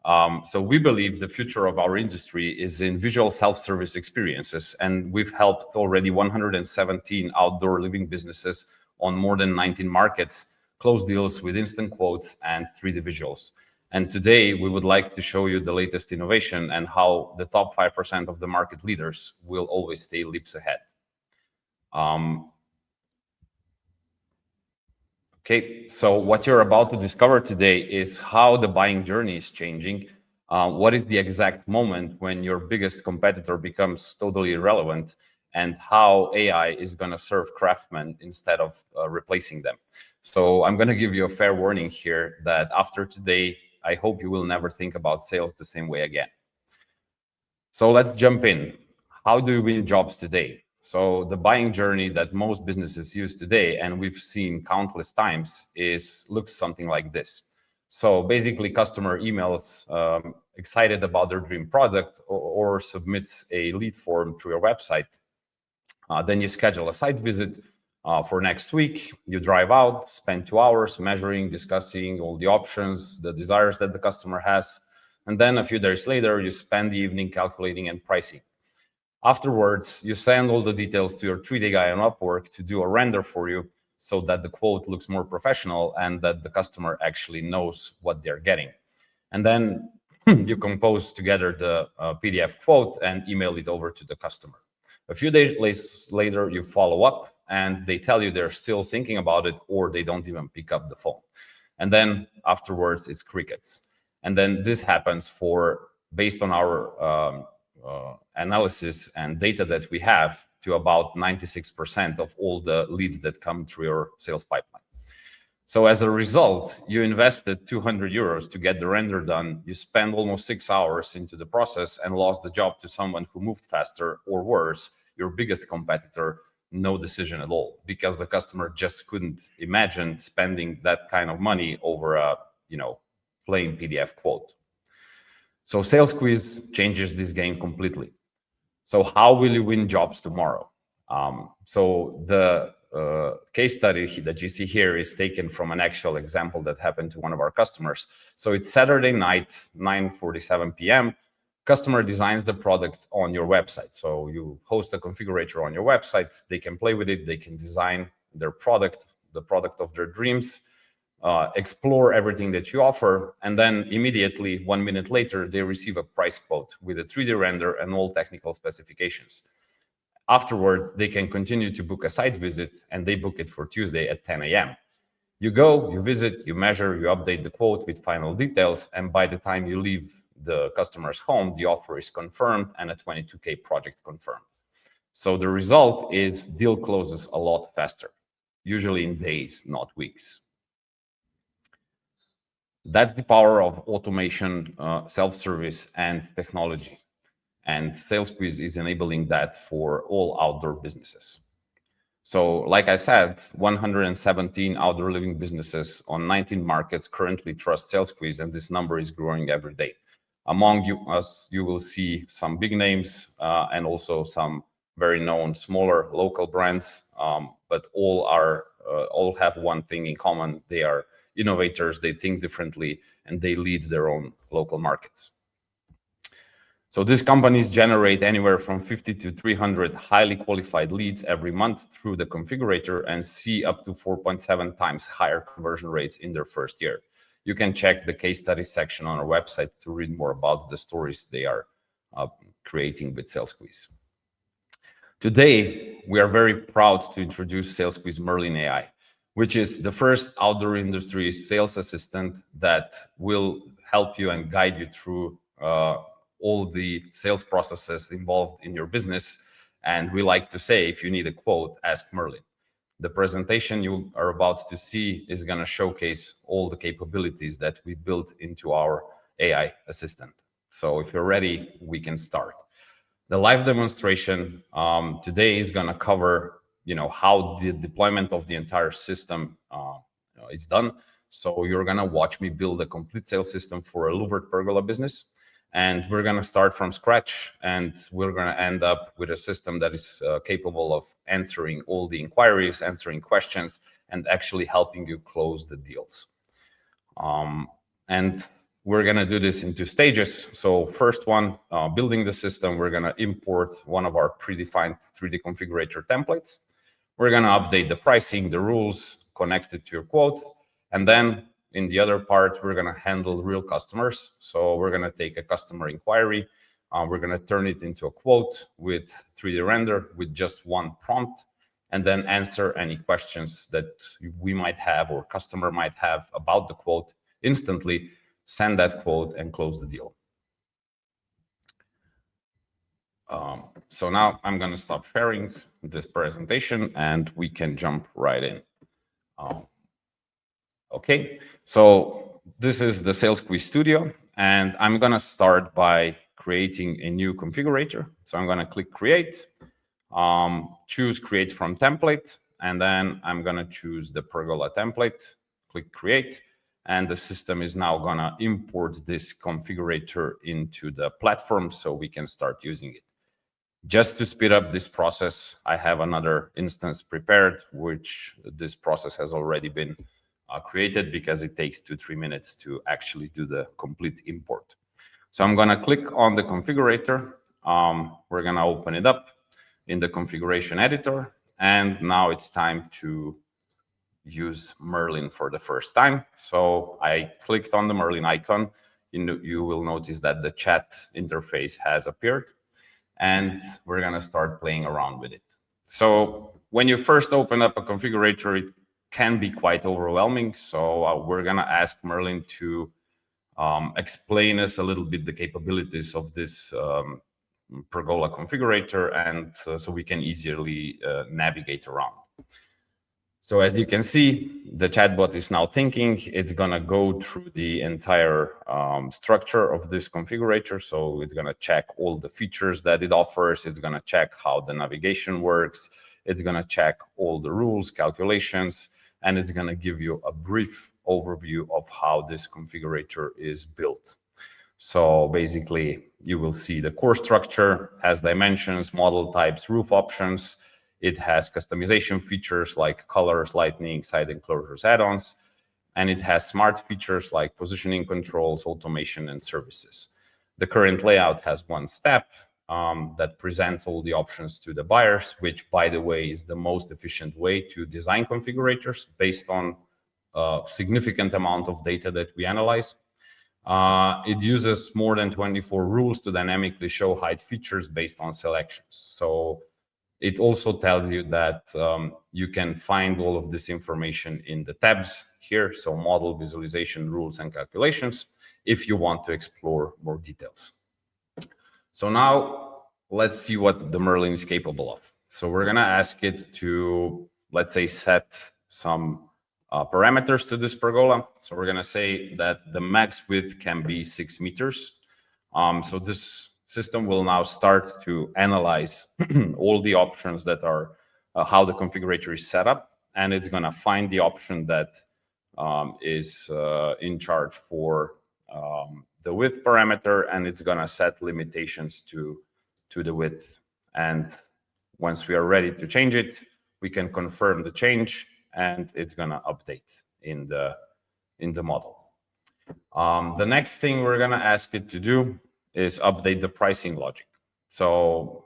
So we believe the future of our industry is in visual self-service experiences, and we've helped already 117 outdoor living businesses on more than 19 markets close deals with instant quotes and 3D visuals. And today we would like to show you the latest innovation and how the top 5% of the market leaders will always stay leaps ahead. Okay, so what you're about to discover today is how the buying journey is changing. What is the exact moment when your biggest competitor becomes totally irrelevant, and how AI is going to serve craftsmen instead of replacing them. So I'm going to give you a fair warning here that after today, I hope you will never think about sales the same way again. So let's jump in. How do you win jobs today? So the buying journey that most businesses use today, and we've seen countless times, looks something like this. So basically, customer emails excited about their dream product or submits a lead form through your website. Then you schedule a site visit for next week. You drive out, spend 2 hours measuring, discussing all the options, the desires that the customer has. And then a few days later, you spend the evening calculating and pricing. Afterwards, you send all the details to your 3D guy on Upwork to do a render for you so that the quote looks more professional and that the customer actually knows what they're getting. And then you compose together the PDF quote and email it over to the customer. A few days later, you follow up and they tell you they're still thinking about it, or they don't even pick up the phone. And then afterwards, it's crickets. And then this happens based on our analysis and data that we have, to about 96% of all the leads that come through your sales pipeline. So as a result, you invested 200 euros to get the render done. You spend almost 6 hours into the process and lost the job to someone who moved faster, or worse, your biggest competitor, no decision at all, because the customer just couldn't imagine spending that kind of money over a plain PDF quote. So SaleSqueze changes this game completely. So how will you win jobs tomorrow? So the case study that you see here is taken from an actual example that happened to one of our customers. So it's Saturday night, 9:47 p.m. Customer designs the product on your website. So you host a configurator on your website. They can play with it. They can design their product, the product of their dreams, explore everything that you offer. And then immediately, 1 minute later, they receive a price quote with a 3D render and all technical specifications. Afterwards, they can continue to book a site visit, and they book it for Tuesday at 10 a.m. You go, you visit, you measure, you update the quote with final details, and by the time you leave the customer's home, the offer is confirmed and a 22K project confirmed. So the result is deal closes a lot faster, usually in days, not weeks. That's the power of automation, self-service, and technology. And SaleSqueze is enabling that for all outdoor businesses. So like I said, 117 outdoor living businesses on 19 markets currently trust SaleSqueze, and this number is growing every day. Among us, you will see some big names and also some very known smaller local brands, but all have one thing in common. They are innovators, they think differently, and they lead their own local markets. So these companies generate anywhere from 50 to 300 highly qualified leads every month through the configurator and see up to 4.7 times higher conversion rates in their first year. You can check the case study section on our website to read more about the stories they are creating with SaleSqueze. Today, we are very proud to introduce SaleSqueze Merlin AI, which is the first outdoor industry sales assistant that will help you and guide you through all the sales processes involved in your business. And we like to say, if you need a quote, ask Merlin. The presentation you are about to see is going to showcase all the capabilities that we built into our AI assistant. So if you're ready, we can start. The live demonstration today is going to cover how the deployment of the entire system is done. So you're going to watch me build a complete sales system for a louvered pergola business. And we're going to start from scratch, and we're going to end up with a system that is capable of answering all the inquiries, answering questions, and actually helping you close the deals. And we're going to do this in 2 stages. So first one, building the system, we're going to import one of our predefined 3D configurator templates. We're going to update the pricing, the rules connected to your quote. And then in the other part, we're going to handle real customers. So we're going to take a customer inquiry. We're going to turn it into a quote with 3D render with just one prompt, and then answer any questions that we might have or customer might have about the quote instantly, send that quote, and close the deal. So now I'm going to stop sharing this presentation and we can jump right in. Okay, so this is the SaleSqueze Studio, and I'm going to start by creating a new configurator. So I'm going to click Create, choose Create from Template, and then I'm going to choose the Pergola template, click Create, and the system is now going to import this configurator into the platform so we can start using it. Just to speed up this process, I have another instance prepared, which this process has already been created because it takes 2-3 minutes to actually do the complete import. So I'm going to click on the configurator. We're going to open it up in the configuration editor. And now it's time to use Merlin for the first time. So I clicked on the Merlin icon. You will notice that the chat interface has appeared. And we're going to start playing around with it. So when you first open up a configurator, it can be quite overwhelming. So we're going to ask Merlin to explain us a little bit the capabilities of this Pergola configurator, and so we can easily navigate around. So as you can see, the chatbot is now thinking. It's going to go through the entire structure of this configurator. So it's going to check all the features that it offers. It's going to check how the navigation works. It's going to check all the rules, calculations, and it's going to give you a brief overview of how this configurator is built. So basically, you will see the core structure has dimensions, model types, roof options. It has customization features like colors, lighting, side enclosures, add-ons, and it has smart features like positioning controls, automation, and services. The current layout has one step that presents all the options to the buyers, which, by the way, is the most efficient way to design configurators based on a significant amount of data that we analyze. It uses more than 24 rules to dynamically show height features based on selections. So it also tells you that you can find all of this information in the tabs here. So model, visualization, rules, and calculations, if you want to explore more details. So now let's see what the Merlin is capable of. So we're going to ask it to, let's say, set some parameters to this pergola. So we're going to say that the max width can be 6 meters. So this system will now start to analyze all the options that are how the configurator is set up, and it's going to find the option that is in charge for the width parameter, and it's going to set limitations to the width. And once we are ready to change it, we can confirm the change, and it's going to update in the model. The next thing we're going to ask it to do is update the pricing logic. So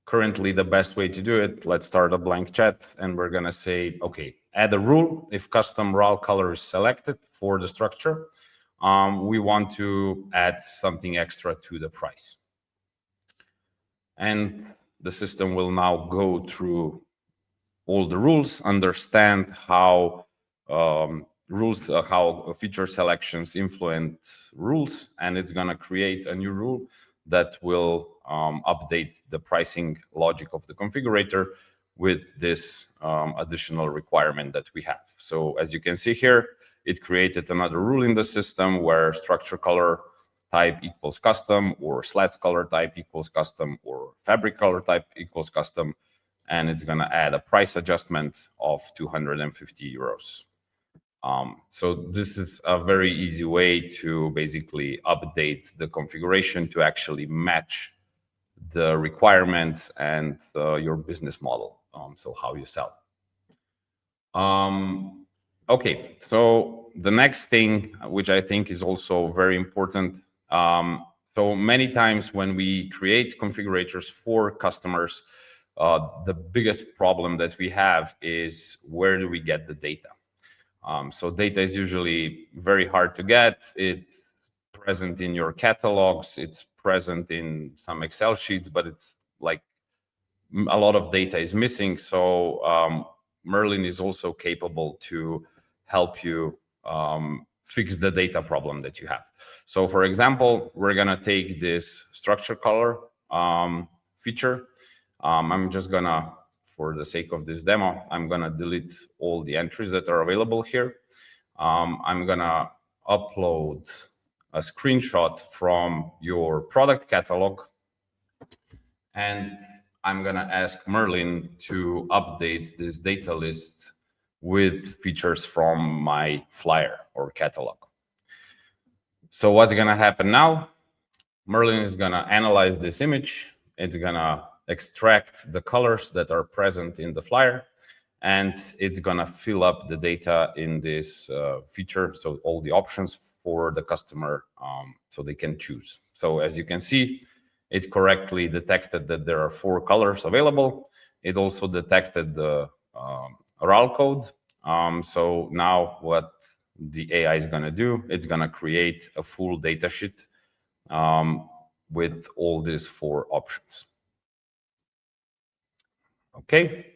currently the best way to do it, let's start a blank chat, and we're going to say, okay, add a rule. If custom raw color is selected for the structure, we want to add something extra to the price. And the system will now go through all the rules, understand how how feature selections influence rules, and it's going to create a new rule that will update the pricing logic of the configurator with this additional requirement that we have. So as you can see here, it created another rule in the system where structure color type equals custom, or slats color type equals custom, or fabric color type equals custom, and it's going to add a price adjustment of 250 euros. So this is a very easy way to basically update the configuration to actually match the requirements and your business model, so how you sell. Okay, so the next thing, which I think is also very important, so many times when we create configurators for customers, the biggest problem that we have is where do we get the data? So data is usually very hard to get. It's present in your catalogs, it's present in some Excel sheets, but it's like a lot of data is missing. So Merlin is also capable to help you fix the data problem that you have. So for example, we're gonna take this structure color feature. I'm just gonna, for the sake of this demo, I'm gonna delete all the entries that are available here. I'm gonna upload a screenshot from your product catalog, and I'm gonna ask Merlin to update this data list with features from my flyer or catalog. So what's gonna happen now? Merlin is gonna analyze this image. It's gonna extract the colors that are present in the flyer, and it's gonna fill up the data in this feature, so all the options for the customer, so they can choose. So as you can see, it correctly detected that there are 4 colors available. It also detected the RAL code. So now what the AI is gonna do, it's gonna create a full data sheet with all these 4 options. Okay.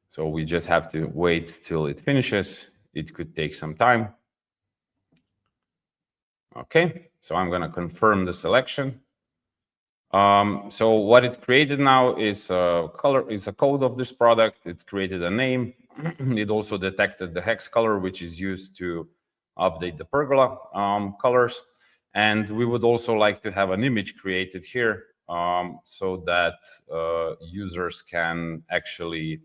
So we just have to wait till it finishes. It could take some time. Okay, so I'm gonna confirm the selection. So what it created now is a color, is a code of this product. It created a name. It also detected the hex color, which is used to update the pergola colors. And we would also like to have an image created here so that users can actually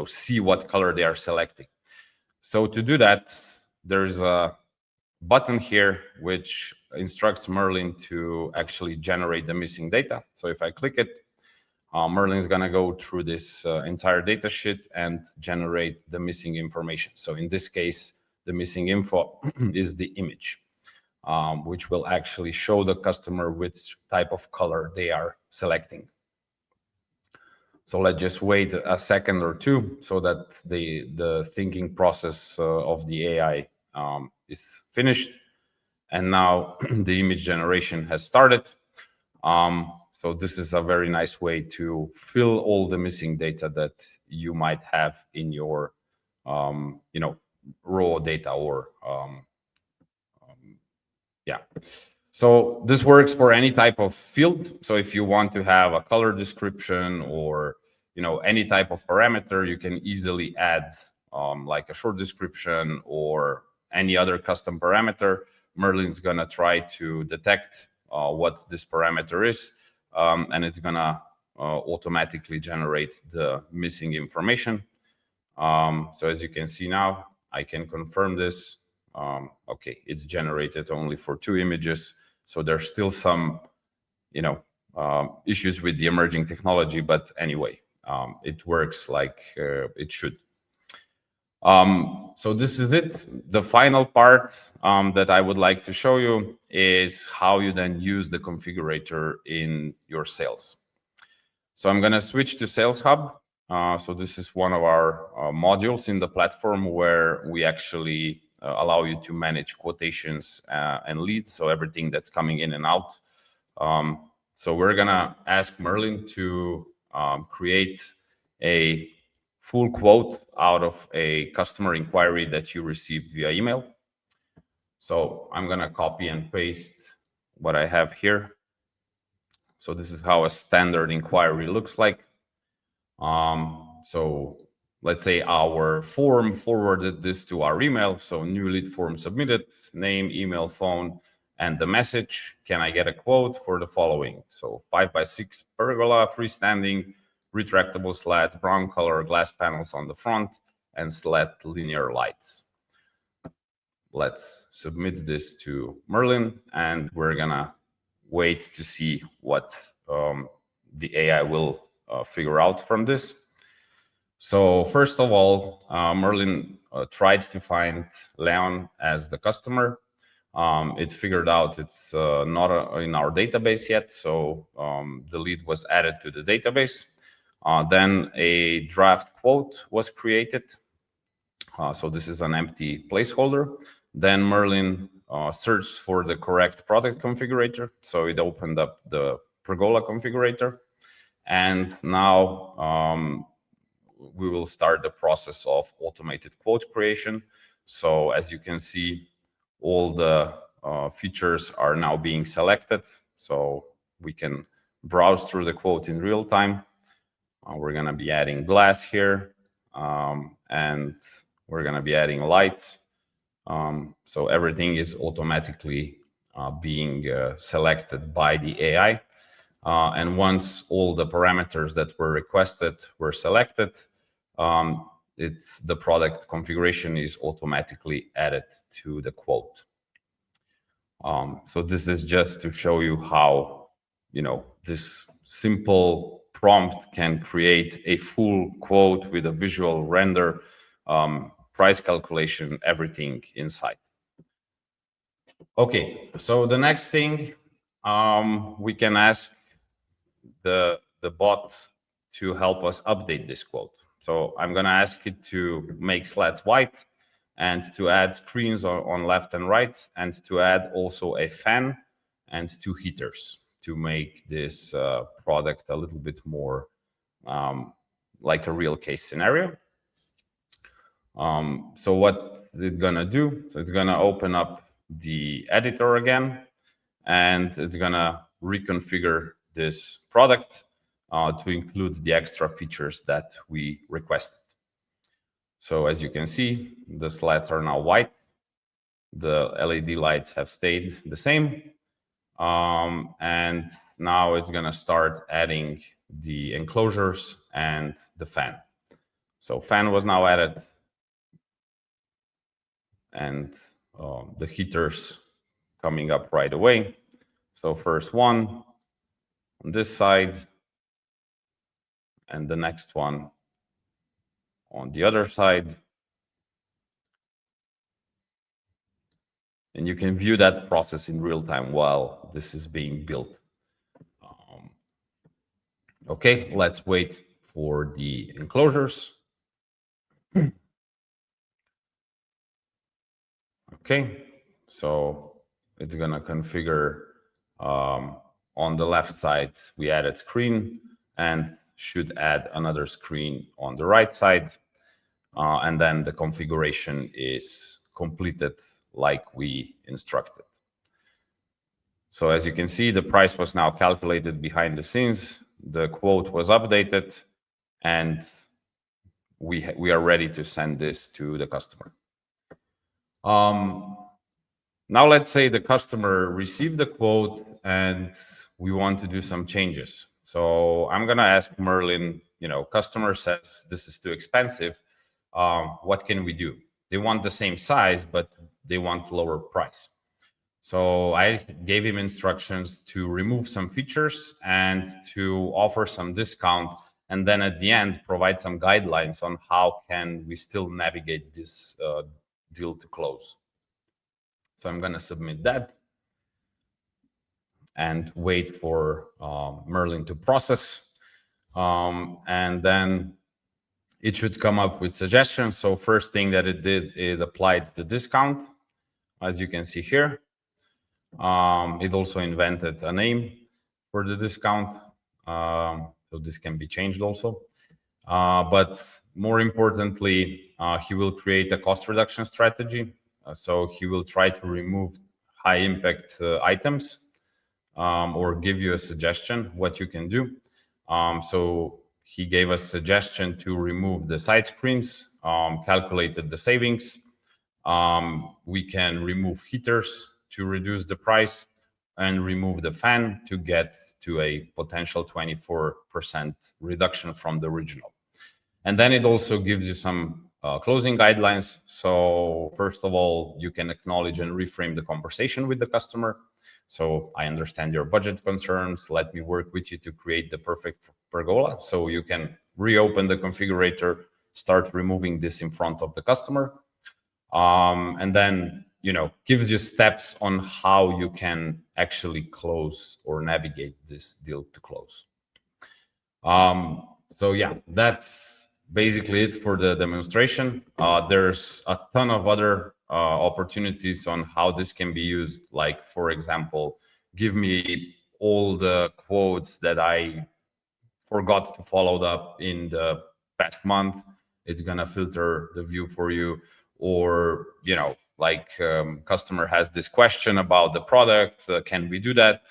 see what color they are selecting. So to do that, there's a button here which instructs Merlin to actually generate the missing data. So if I click it, Merlin is going to go through this entire data sheet and generate the missing information. So in this case, the missing info is the image, which will actually show the customer which type of color they are selecting. So let's just wait a second or two so that the thinking process of the AI is finished. And now the image generation has started. So this is a very nice way to fill all the missing data that you might have in your raw data or yeah. So this works for any type of field. So if you want to have a color description or any type of parameter, you can easily add like a short description or any other custom parameter. Merlin's gonna try to detect what this parameter is, and it's gonna automatically generate the missing information. So as you can see now, I can confirm this. Okay, it's generated only for 2 images. So there's still some, issues with the emerging technology, but anyway, it works like it should. So this is it. The final part that I would like to show you is how you then use the configurator in your sales. So I'm going to switch to Sales Hub. So this is one of our modules in the platform where we actually allow you to manage quotations and leads, so everything that's coming in and out. So we're going to ask Merlin to create a full quote out of a customer inquiry that you received via email. So I'm going to copy and paste what I have here. So this is how a standard inquiry looks like. So let's say our form forwarded this to our email. So new lead form submitted, name, email, phone, and the message. Can I get a quote for the following? So 5x6 pergola, freestanding, retractable slats, brown color, glass panels on the front, and slat linear lights. Let's submit this to Merlin, and we're gonna wait to see what the AI will figure out from this. So first of all, Merlin tried to find Leon as the customer. It figured out it's not in our database yet, so the lead was added to the database. Then a draft quote was created. So this is an empty placeholder. Then Merlin searched for the correct product configurator. So it opened up the Pergola configurator. And now we will start the process of automated quote creation. So as you can see, all the features are now being selected. So we can browse through the quote in real time. We're going to be adding glass here, and we're going to be adding lights. So everything is automatically being selected by the AI. And once all the parameters that were requested were selected, the product configuration is automatically added to the quote. So this is just to show you how, this simple prompt can create a full quote with a visual render, price calculation, everything inside. Okay, so the next thing, we can ask the bot to help us update this quote. So I'm going to ask it to make slats white and to add screens on left and right, and to add also a fan and 2 heaters to make this product a little bit more like a real case scenario. So what it's going to do, so it's going to open up the editor again, and it's going to reconfigure this product to include the extra features that we requested. So as you can see, the slats are now white. The LED lights have stayed the same. And now it's going to start adding the enclosures and the fan. So fan was now added, and the heaters coming up right away. So first one on this side, and the next one on the other side. And you can view that process in real time while this is being built. Okay, let's wait for the enclosures. Okay, so it's going to configure on the left side, we added screen, and should add another screen on the right side. And then the configuration is completed like we instructed. So as you can see, the price was now calculated behind the scenes. The quote was updated, and we are ready to send this to the customer. Now let's say the customer received the quote and we want to do some changes. So I'm going to ask Merlin, customer says this is too expensive. What can we do? They want the same size, but they want lower price. So I gave him instructions to remove some features and to offer some discount, and then at the end provide some guidelines on how can we still navigate this deal to close. So I'm going to submit that and wait for Merlin to process, and then it should come up with suggestions. So first thing that it did, it applied the discount, as you can see here. It also invented a name for the discount, so this can be changed also. But more importantly, he will create a cost reduction strategy. So he will try to remove high impact items, or give you a suggestion what you can do. So he gave us suggestion to remove the side screens, calculated the savings. We can remove heaters to reduce the price, and remove the fan to get to a potential 24% reduction from the original. And then it also gives you some closing guidelines. So first of all, you can acknowledge and reframe the conversation with the customer. So I understand your budget concerns. Let me work with you to create the perfect pergola. So you can reopen the configurator, start removing this in front of the customer. And then, gives you steps on how you can actually close or navigate this deal to close. So yeah, that's basically it for the demonstration. There's a ton of other opportunities on how this can be used. Like, for example, give me all the quotes that I forgot to follow up in the past month. It's gonna filter the view for you. Or, customer has this question about the product. Can we do that?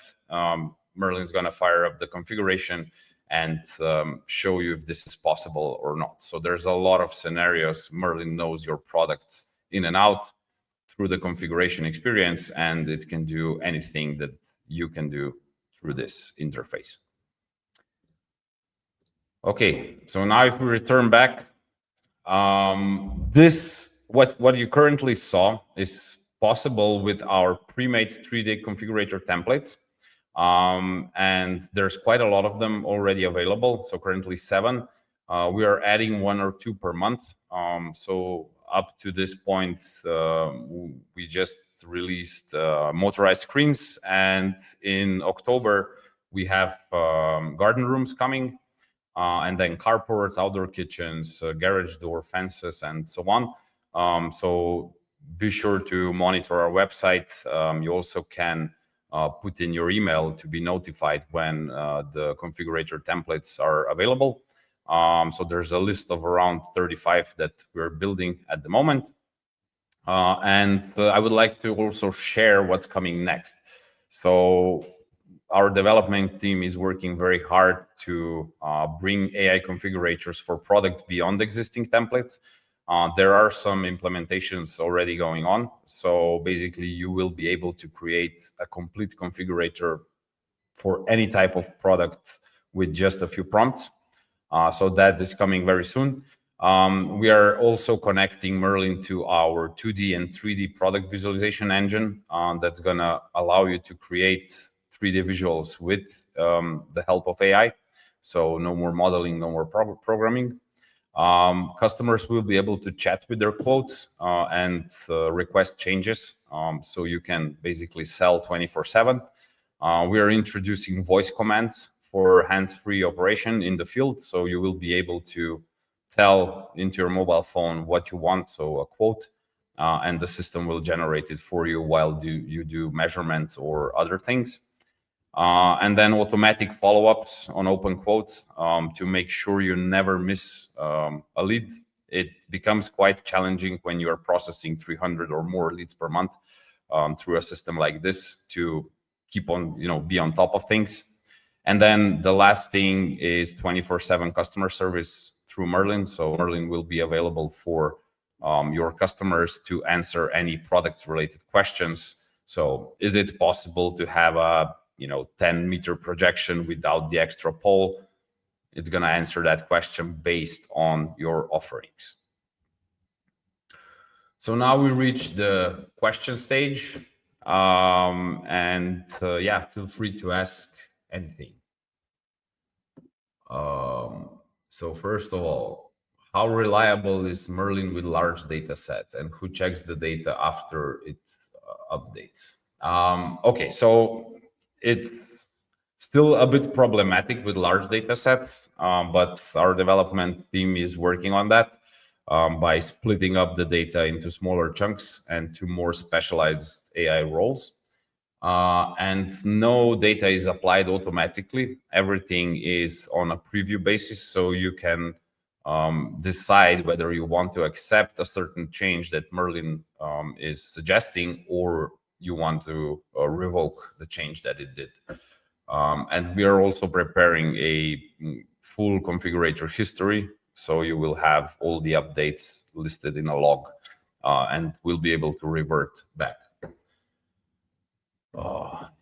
Merlin's gonna fire up the configuration and show you if this is possible or not. So there's a lot of scenarios. Merlin knows your products in and out through the configuration experience, and it can do anything that you can do through this interface. Okay, so now if we return back, what you currently saw is possible with our pre-made 3D configurator templates. And there's quite a lot of them already available. So currently 7. We are adding 1 or 2 per month. So up to this point, we just released motorized screens. And in October, we have garden rooms coming. And then carports, outdoor kitchens, garage door fences, and so on. So be sure to monitor our website. You also can put in your email to be notified when the configurator templates are available. So there's a list of around 35 that we're building at the moment. And I would like to also share what's coming next. So our development team is working very hard to bring AI configurators for products beyond existing templates. There are some implementations already going on. So basically, you will be able to create a complete configurator for any type of product with just a few prompts. So that is coming very soon. We are also connecting Merlin to our 2D and 3D product visualization engine that's going to allow you to create 3D visuals with the help of AI. So no more modeling, no more programming. Customers will be able to chat with their quotes and request changes. So you can basically sell 24/7. We are introducing voice commands for hands-free operation in the field. So you will be able to tell into your mobile phone what you want, so a quote, and the system will generate it for you while you do measurements or other things. And then automatic follow-ups on open quotes to make sure you never miss a lead. It becomes quite challenging when you are processing 300 or more leads per month through a system like this to keep on, be on top of things. And then the last thing is 24/7 customer service through Merlin. So Merlin will be available for your customers to answer any product-related questions. So is it possible to have a 10-meter projection without the extra pole? It's going to answer that question based on your offerings. So now we reach the question stage. Yeah, feel free to ask anything. So first of all, how reliable is Merlin with large data set, and who checks the data after it updates? Okay, so it's still a bit problematic with large data sets, but our development team is working on that by splitting up the data into smaller chunks and to more specialized AI roles. And no data is applied automatically. Everything is on a preview basis, so you can decide whether you want to accept a certain change that Merlin is suggesting, or you want to revoke the change that it did. And we are also preparing a full configurator history, so you will have all the updates listed in a log and will be able to revert back.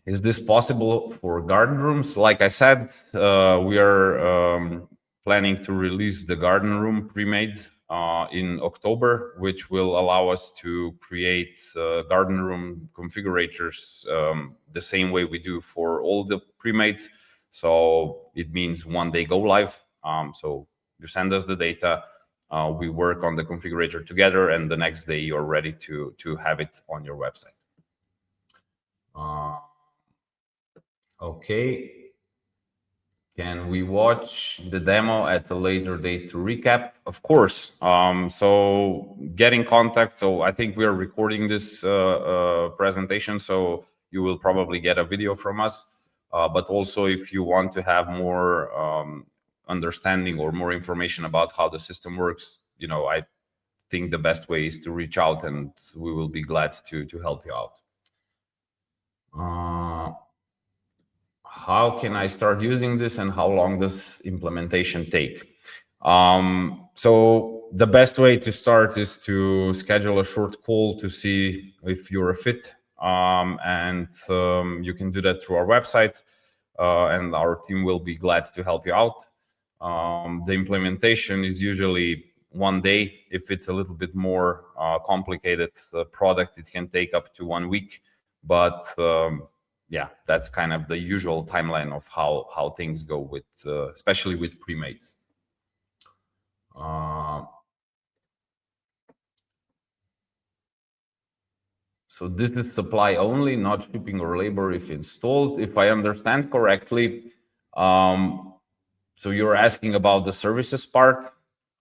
Is this possible for garden rooms? Like I said, we are planning to release the garden room pre-made in October, which will allow us to create garden room configurators the same way we do for all the pre-mades. So it means one day go live. So you send us the data, We work on the configurator together, and the next day you're ready to have it on your website. Okay. Can we watch the demo at a later date to recap? Of course. So get in contact. So I think we are recording this presentation, so you will probably get a video from us. But also, if you want to have more understanding or more information about how the system works, I think the best way is to reach out, and we will be glad to help you out. How can I start using this, and how long does implementation take? So the best way to start is to schedule a short call to see if you're a fit, and you can do that through our website, and our team will be glad to help you out. The implementation is usually 1 day. If it's a little bit more complicated product, it can take up to 1 week, but yeah, that's kind of the usual timeline of how things go with, especially with pre-mades. So this is supply only, not shipping or labor if installed, if I understand correctly. So you're asking about the services part.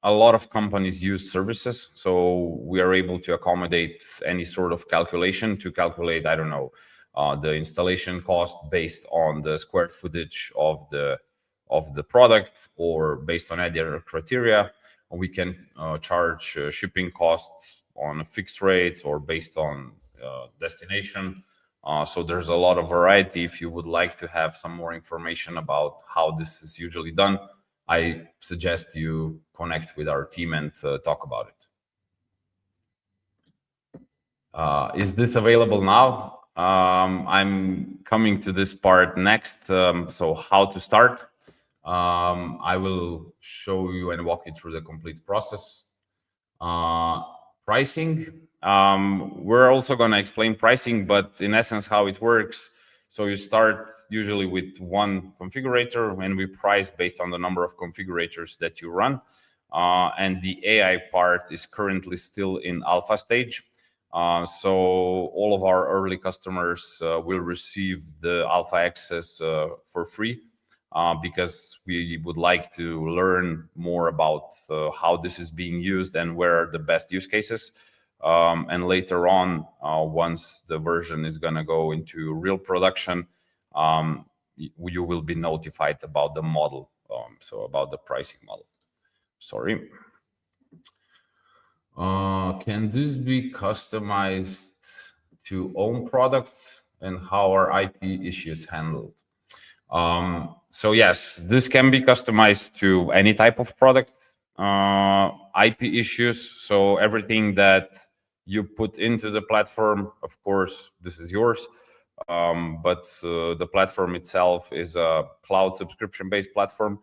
A lot of companies use services, so we are able to accommodate any sort of calculation to calculate, I don't know, the installation cost based on the square footage of the product, or based on any other criteria. We can charge shipping costs on a fixed rate or based on destination. So there's a lot of variety. If you would like to have some more information about how this is usually done, I suggest you connect with our team and talk about it. Is this available now? I'm coming to this part next. So how to start? I will show you and walk you through the complete process. Pricing. We're also going to explain pricing, but in essence, how it works. So you start usually with one configurator, and we price based on the number of configurators that you run. And the AI part is currently still in alpha stage. So all of our early customers will receive the alpha access for free, because we would like to learn more about how this is being used and where are the best use cases. And later on, once the version is going to go into real production, you will be notified about the model, so about the pricing model. Sorry. Can this be customized to own products, and how are IP issues handled? So yes, this can be customized to any type of product. IP issues, so everything that you put into the platform, of course, this is yours. But the platform itself is a cloud subscription-based platform.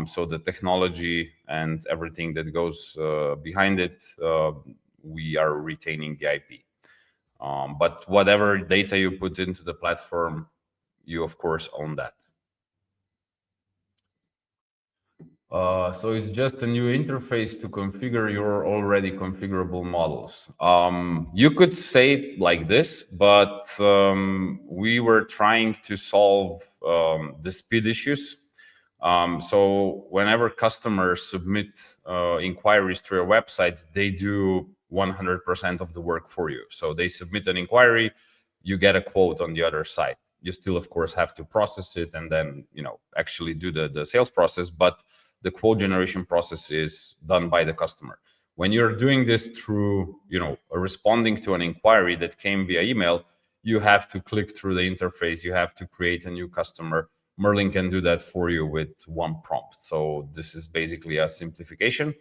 So the technology and everything that goes behind it, we are retaining the IP. But whatever data you put into the platform, you of course own that. So it's just a new interface to configure your already configurable models. You could say it like this, but we were trying to solve the speed issues. So whenever customers submit inquiries to your website, they do 100% of the work for you. So they submit an inquiry, you get a quote on the other side. You still, of course, have to process it and then, actually do the sales process. But the quote generation process is done by the customer. When you're doing this through, responding to an inquiry that came via email, you have to click through the interface. You have to create a new customer. Merlin can do that for you with one prompt. So this is basically a simplification.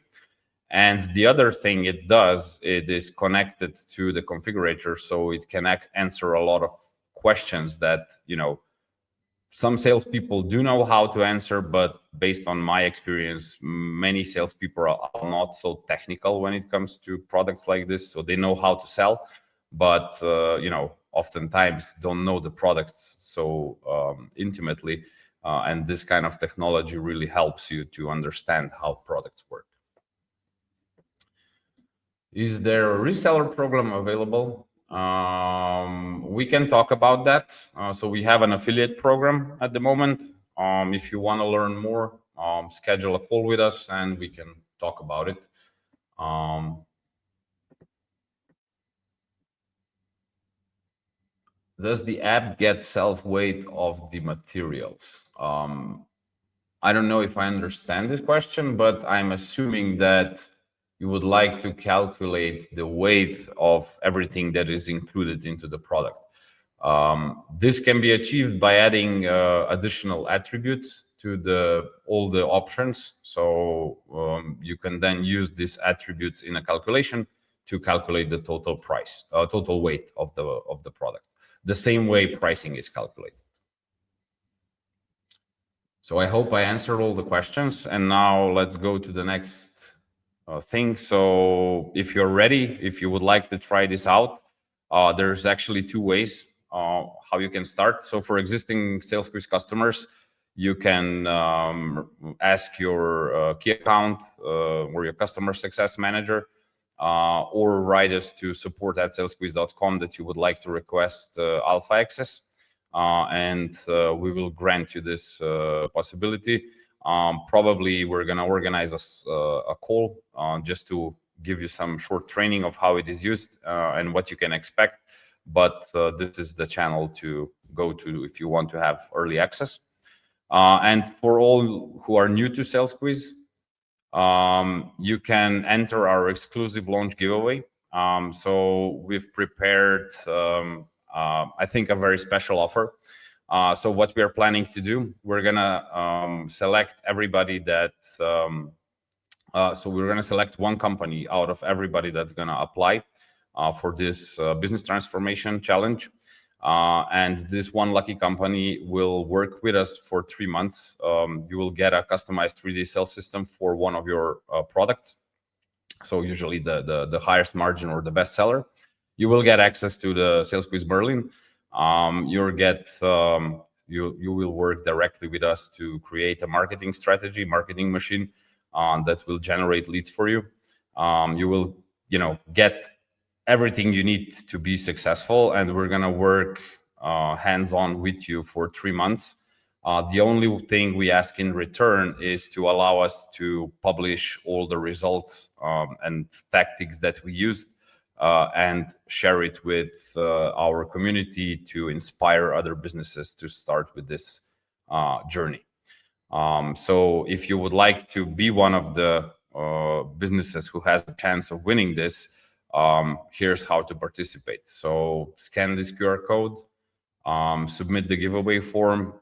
And the other thing it does, it is connected to the configurator, so it can answer a lot of questions that, some salespeople do know how to answer, but based on my experience, many salespeople are not so technical when it comes to products like this. So they know how to sell, but oftentimes don't know the products so intimately. And this kind of technology really helps you to understand how products work. Is there a reseller program available? We can talk about that. So we have an affiliate program at the moment. If you want to learn more, schedule a call with us and we can talk about it. Does the app get self-weight of the materials? I don't know if I understand this question, but I'm assuming that you would like to calculate the weight of everything that is included into the product. This can be achieved by adding additional attributes to all the options. So you can then use these attributes in a calculation to calculate the total price, total weight of the product, the same way pricing is calculated. So I hope I answered all the questions. And now let's go to the next thing. So if you're ready, if you would like to try this out, there's actually two ways how you can start. So for existing SaleSqueze customers, you can ask your key account or your customer success manager or write us to support@salesqueze.com that you would like to request alpha access. And we will grant you this possibility. Probably we're going to organize a call just to give you some short training of how it is used and what you can expect. But this is the channel to go to if you want to have early access. And for all who are new to SaleSqueze, you can enter our exclusive launch giveaway. So we've prepared I think a very special offer. So what we are planning to do, we're gonna select everybody that. So we're gonna select one company out of everybody that's gonna apply for this business transformation challenge. And this one lucky company will work with us for 3 months. You will get a customized 3D sales system for one of your products. So usually the highest margin or the best seller. You will get access to the SaleSqueze Merlin. You will work directly with us to create a marketing strategy, marketing machine that will generate leads for you. You will, get everything you need to be successful, and we're gonna work hands-on with you for 3 months. The only thing we ask in return is to allow us to publish all the results and tactics that we used and share it with our community to inspire other businesses to start with this journey. So if you would like to be one of the businesses who has a chance of winning this, here's how to participate. So scan this QR code, submit the giveaway form.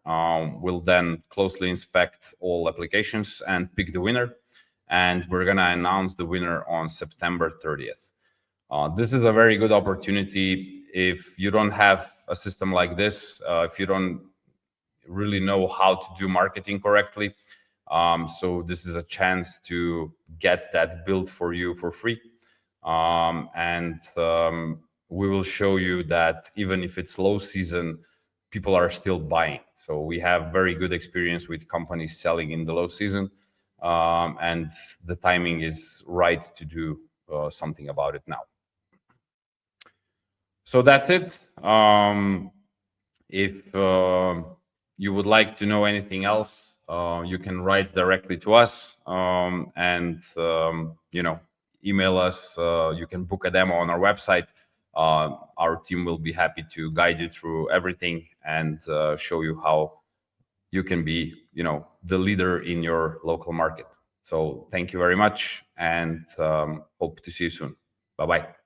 We'll then closely inspect all applications and pick the winner. And we're going to announce the winner on September 30th. This is a very good opportunity. If you don't have a system like this, if you don't really know how to do marketing correctly, so this is a chance to get that built for you for free. We will show you that even if it's low season, people are still buying. So we have very good experience with companies selling in the low season, and the timing is right to do something about it now. So that's it. If you would like to know anything else, you can write directly to us and email us. You can book a demo on our website. Our team will be happy to guide you through everything and show you how you can be, the leader in your local market. So thank you very much, and hope to see you soon. Bye-bye.